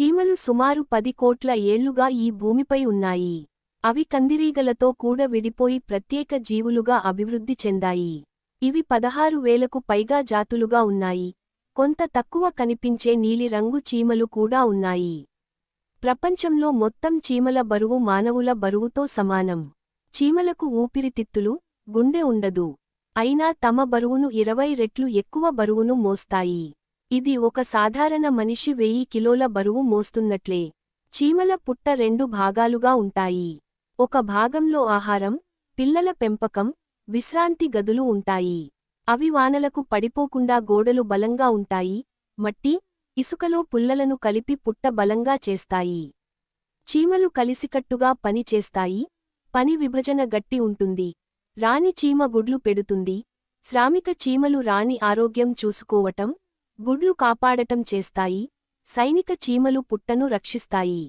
చీమలు సుమారు 10 కోట్ల ఏళ్లుగా ఈ భూమిపై ఉన్నాయి. అవి కందిరీగలతో కూడా విడిపోయి ప్రత్యేక జీవులుగా అభివృద్ధి చెందాయి. ఇవి 16,000కు పైగా జాతులుగా ఉన్నాయి. కొంత తక్కువ కనిపించే నీలిరంగు చీమలు కూడా ఉన్నాయి. ప్రపంచంలో మొత్తం చీమల బరువు మానవుల బరువుతో సమానం. చీమలకు ఊపిరితిత్తులు, గుండె ఉండదు. అయినా తమ బరువును 20 రెట్లు ఎక్కువ బరువును మోస్తాయి. ఇది ఒక సాధారణ మనిషి 1000 కిలోల బరువు మోస్తున్నట్లే. చీమల పుట్ట 2 భాగాలుగా ఉంటాయి. ఒక భాగంలో ఆహారం, పిల్లల పెంపకం, విశ్రాంతి గదులు ఉంటాయి. అవి వానలకు పడిపోకుండా గోడలు బలంగా ఉంటాయి. మట్టి, ఇసుకలో పుల్లలను కలిపి పుట్ట బలంగా చేస్తాయి. చీమలు కలిసికట్టుగా పని చేస్తాయి. పని విభజన గట్టి ఉంటుంది. రాణి చీమ గుడ్లు పెడుతుంది. శ్రామిక చీమలు రాణి ఆరోగ్యం చూసుకోవటం, గుడ్లు కాపాడటం చేస్తాయి. సైనిక చీమలు పుట్టను రక్షిస్తాయి.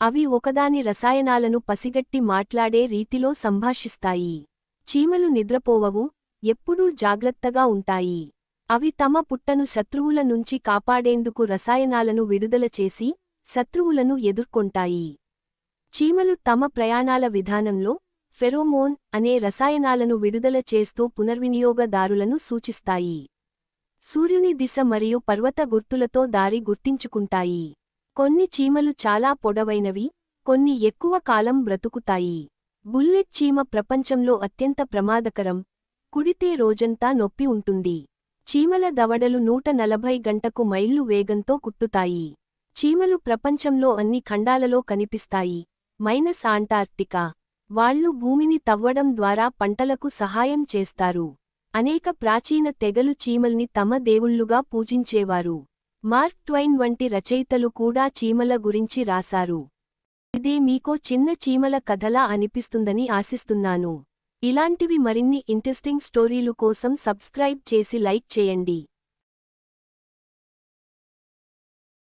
అవి ఒకదాని రసాయనాలను పసిగట్టి మాట్లాడే రీతిలో సంభాషిస్తాయి. చీమలు నిద్రపోవవు, ఎప్పుడూ జాగ్రత్తగా ఉంటాయి. అవి తమ పుట్టను శత్రువుల నుంచి కాపాడేందుకు రసాయనాలను విడుదల చేసి, శత్రువులను ఎదుర్కొంటాయి. చీమలు తమ ప్రయాణాల విధానంలో ఫెరోమోన్ అనే రసాయనాలను విడుదల చేస్తూ పునర్వినియోగదారులను సూచిస్తాయి. సూర్యుని దిశ మరియు పర్వత గుర్తులతో దారి గుర్తించుకుంటాయి. కొన్ని చీమలు చాలా పొడవైనవి, కొన్ని ఎక్కువ కాలం బ్రతుకుతాయి. బుల్లెట్ చీమ ప్రపంచంలో అత్యంత ప్రమాదకరం. కుడితే రోజంతా నొప్పి ఉంటుంది. చీమల దవడలు 140 గంటకు మైళ్లు వేగంతో కుట్టుతాయి. చీమలు ప్రపంచంలో అన్ని ఖండాలలో కనిపిస్తాయి, మైనస్ అంటార్క్టికా. వాళ్ళు భూమిని తవ్వడం ద్వారా పంటలకు సహాయం చేస్తారు. అనేక ప్రాచీన తెగలు చీమల్ని తమ దేవుళ్ళుగా పూజించేవారు. మార్క్ ట్వైన్ వంటి రచయితలు కూడా చీమల గురించి రాశారు. ఇదే మీకో చిన్న చీమల కథలా అనిపిస్తుందని ఆశిస్తున్నాను. ఇలాంటివి మరిన్ని ఇంట్రెస్టింగ్ స్టోరీలు కోసం సబ్స్క్రైబ్ చేసి లైక్ చేయండి.